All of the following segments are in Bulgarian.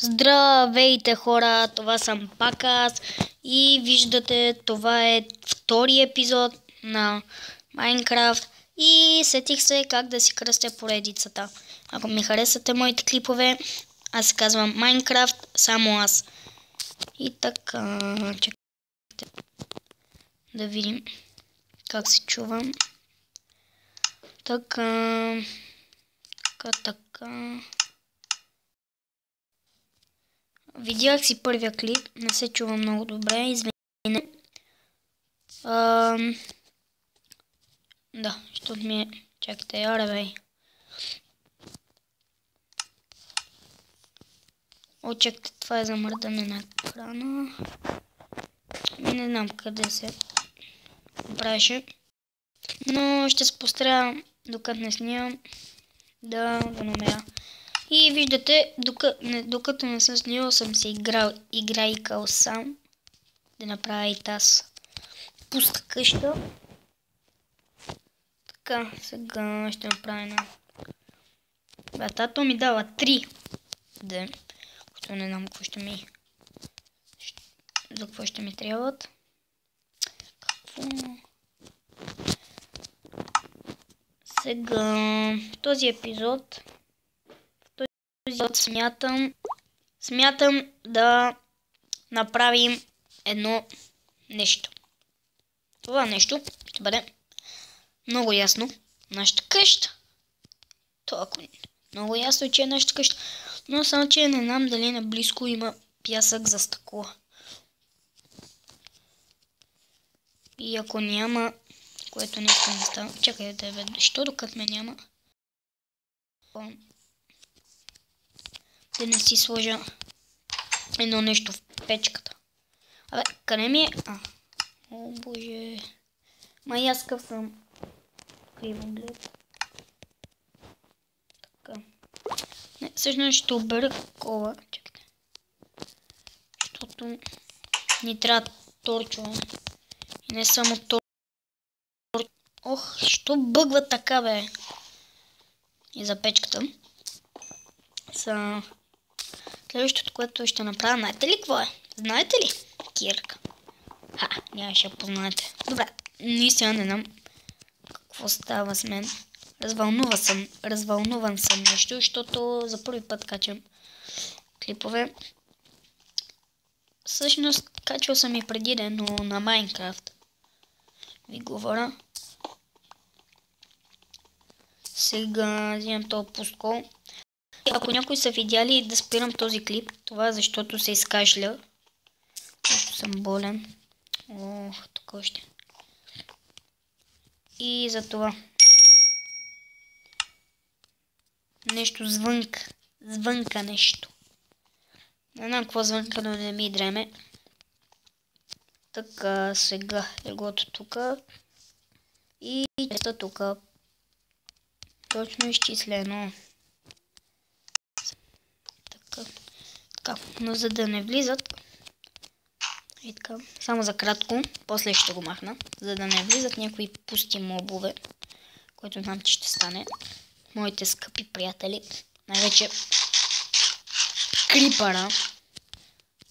Здравейте хора, това съм пак аз и виждате, това е втори епизод на Майнкрафт и сетих се как да си кръстя поредицата. Ако ми харесате моите клипове, аз се казвам Майнкрафт, само аз. И така, чакайте да видим как се чувам. Така. Видях си първия клип, не се чува много добре, извиня. Да, защото ми е... Чакайте, аре бей. О, чакайте, това е за мърдане на екрана. Не знам къде се правеше. Но ще се постаря, докато не снимам, да го намеря. И виждате, докато не съм снимал, съм се играйкал сам. Да направя и тази пуста къща. Така, сега ще направя една. Тато ми дава 3. Да, което не знам какво ще ми... За какво ще ми трябват. Какво? Сега, този епизод смятам да направим едно нещо. Това нещо ще бъде много ясно нашата къща. Това много ясно, че е нашата къща. Но само, че не знам дали наблизко има пясък за стъкло. И ако няма, което не искам да става. Чакайте, защо докато ме няма? Да не си сложа едно нещо в печката. Абе, къде ми е? О, боже. Май аз къв съм кривоглед. Така. Не, всъщност ще обера кола. Чакайте. Защото ни трябва торчове. И не само торчове. Ох, що бъгва така, бе? И за печката. Следващото, което ще направя, знаете ли какво е? Знаете ли? Кирка. Нямаше да познаете. Добре, наистина не знам какво става с мен. Развълнуван съм нещо, защото за първи път качвам клипове. Всъщност, качвал съм и преди ден, но на Майнкрафт ви говоря. Сега взимам този пусткол. Ако някой са видяли да спирам този клип, това е защото се изкашля. Защото съм болен. Ох, тук още. И за това. Нещо звънка нещо. Не знам какво звънка, но не ми дреме. Така, сега леглото тук. И честа тук. Точно изчислено. Така, но за да не влизат, и така, само за кратко, после ще го махна, за да не влизат някои пусти мобове, което знам, че ще стане. Моите скъпи приятели, най-вече крипъра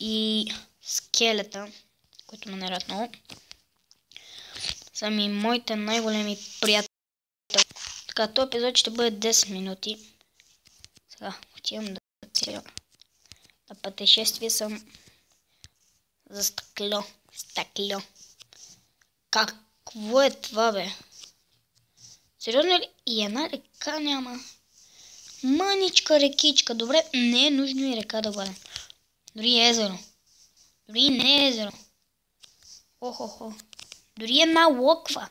и скелета, които ме нарят много, са ми моите най-големи приятели. Така, този епизод ще бъде 10 минути. Сега, отивам да целя. На пътешествие съм за стъкло. Какво е това, бе? Сериозно ли? И една река няма. Мъничка рекичка. Добре, не е нужно и река да бъде. Дори езеро. Дори не е езеро. Охо. Дори една локва.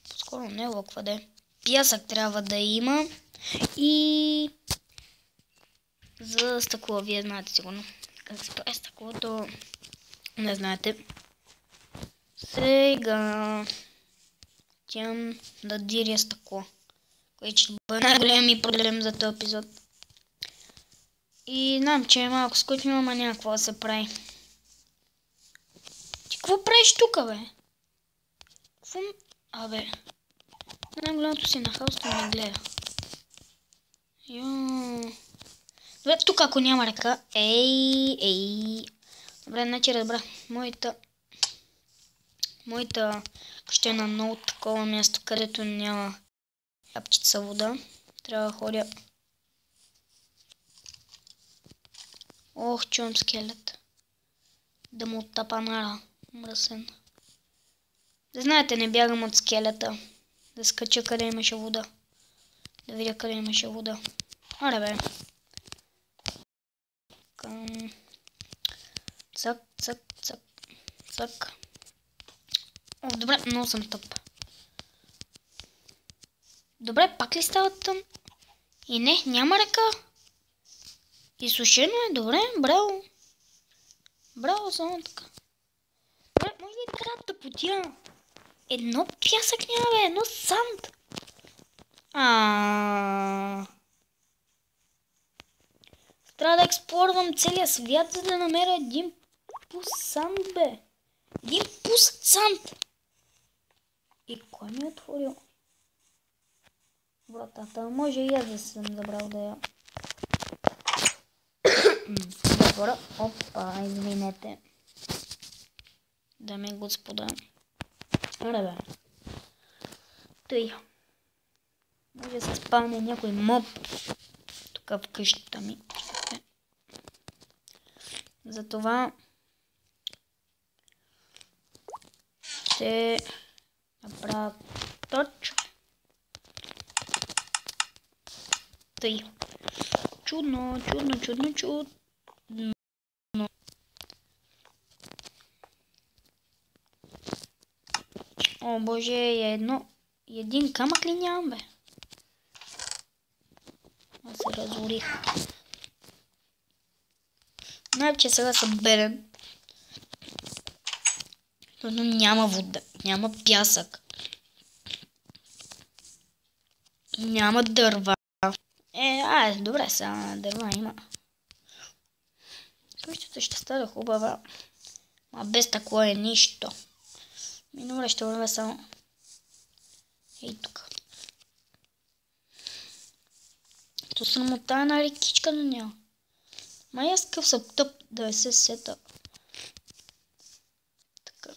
По-скоро не е локва, да е. Пясък трябва да има. И... за стъкло, вие знаете сигурно как се прави стъклото. Не знаете. Сега тям да диря стъкло, което ще бъде най-големи проблем за този епизод. И знам, че е малко скучно, ама няма какво да се прави. Ти какво правиш тук, бе? Какво? Абе, най-голямото си нахалство не гледа. Добре, тук ако няма река. Ей. Добре, значи разбра. Моята ще е на много такова място, където няма капчица вода. Трябва да ходя. Ох, чувам скелет. Да му тапанара. Мръсен. Да знаете, не бягам от скелета. Да скача къде имаше вода. Да видя къде имаше вода. Аре бе. Цък. О, добре, много съм тъп. Добре, пак ли става тъм? И не, няма река. Изсушено е, добре, браво. Браво, само така. Добре, може ли трябва да потия? Едно пясък няма, бе, едно санд. Трябва да експлорвам целия свят, за да намеря един пуст санд, бе. Един пуст санд. И кой ми е отворил вратата? Може и аз да съм забрал да я затворя. Опа, извинете. Дами и господа. Аре бе. Тъй. Може да се спалне някой моб тук в къщата ми. Затова ще направя точно. Тъй. Чудно. О, боже, един камък ли нямам, бе? Аз се разорих. Най-че сега съм беден. Но няма вода, няма пясък. Няма дърва. Добре, сега дърва има. Къщата ще стане хубава. А без такова е нищо. Добре, ще вървя само. Ей тук. То срамота една рекичка на няма. Май аз къв съм тъп да се сета. Така.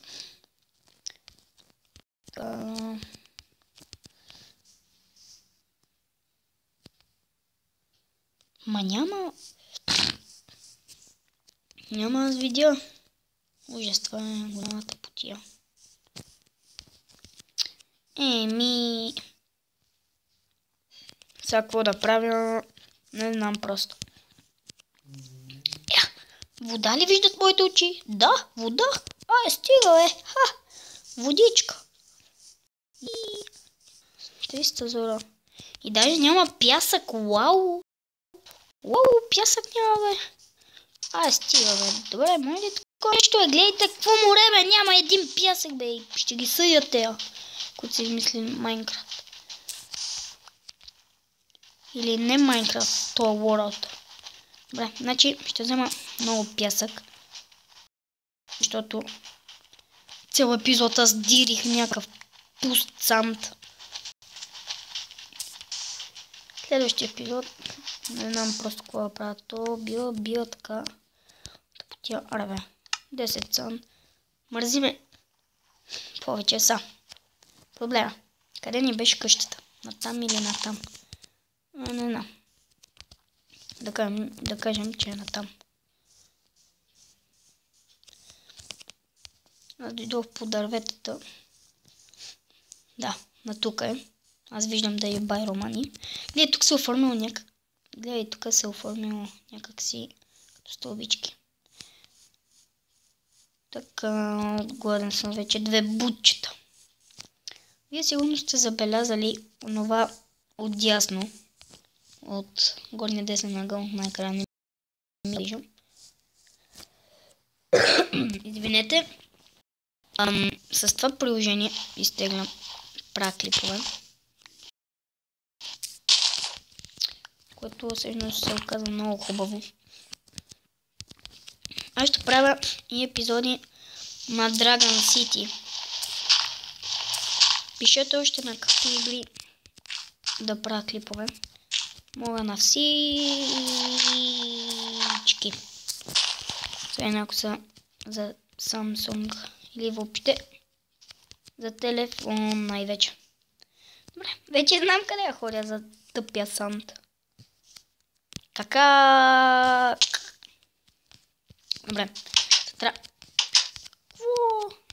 Ма няма. Няма аз видя. Ужас, това е голямата потия. Сега какво да правя? Не знам просто. Вода ли виждат моите очи? Да, вода. Стига, бе. Водичка. И 300 зора. И даже няма пясък. Вау, пясък няма, бе. Стига, бе. Добре, може ли такова нещо, бе? Гледайте какво море, бе. Няма един пясък, бе. Ще ги съдя тея, които си измисли Майнкрафт. Или не Майнкрафт, това World. Добре, значи ще взема много пясък. Защото цял епизод аз дирих някакъв пуст санд. Следващия епизод, не знам просто какво да правя. То била така. Тъпотия, арбе. 10 санд. Мързи ме. Повече са. Проблема. Къде ни беше къщата? Натам или натам? Не знам. Да кажем, че е натам. Аз дойдох по дърветата. Да, на тук е. Аз виждам да е байромани. Гледай, тук се оформило някакси като стълбички. Така, гладен съм вече 2 бутчета. Вие сигурно сте забелязали онова отдясно. От горния десен ъгъл на екрана не виждам. Извинете. С това приложение изтеглям клипове. Което всъщност се оказа много хубаво. Аз ще правя и епизоди на Dragon City. Пишете още на какви игри да правя клипове. Мога на всички. Освен ако са за Samsung или въобще за телефон най-вече. Добре, вече знам къде я ходя за тъпия санд. Кака... Добре,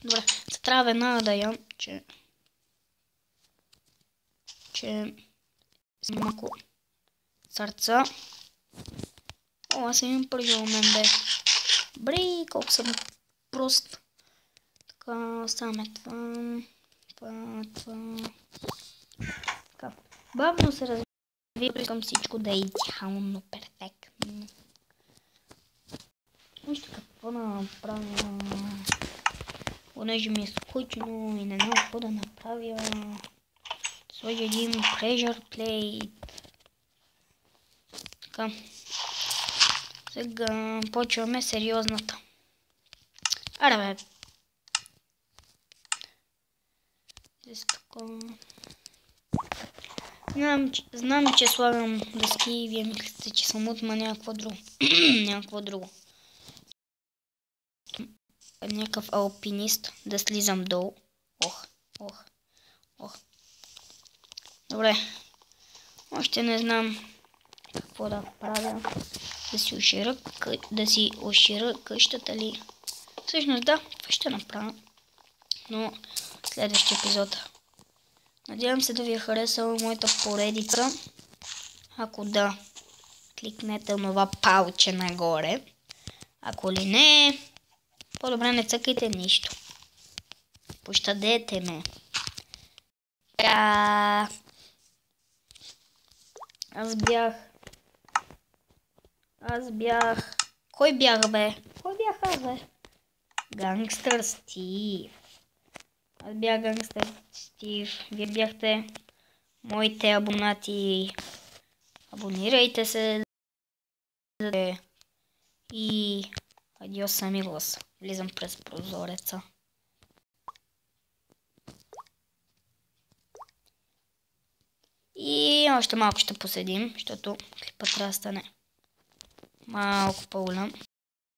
Добре, се трябва веднага да ям, че си малко сърца. О, аз имам пържил мен, бе. Бри, колко съм прост. Така, оставаме това. Така. Бавно се развива, искам всичко да е идеално, перфектно. Вижте какво да направя. Понеже ми е скучно и не знам какво да направя. Сложа един pressure plate. Така. Сега почваме сериозната. Аре бе. Знам, че слагам дъски и вие мислите, че съм утма някакво друго. Някакво друго. Някакъв алпинист да слизам долу. Ох. Добре. Още не знам какво да правя. Да си ошира къщата ли. Всъщност да, това ще направя. Но следващия епизод. Надявам се да ви е харесала моята поредица. Ако да, кликнете това палче нагоре. Ако ли не, по-добре не цъкайте нищо. Пощадете ме. Аз бях... Кой бях, бе? Кой бях аз, бе? Гангстър Стив. Аз бях Гангстър Стив. Вие бяхте моите абонати. Абонирайте се. И... Адиос амигос. Влизам през прозореца. И още малко ще поседим, защото клипът трябва да стане малко по-голям.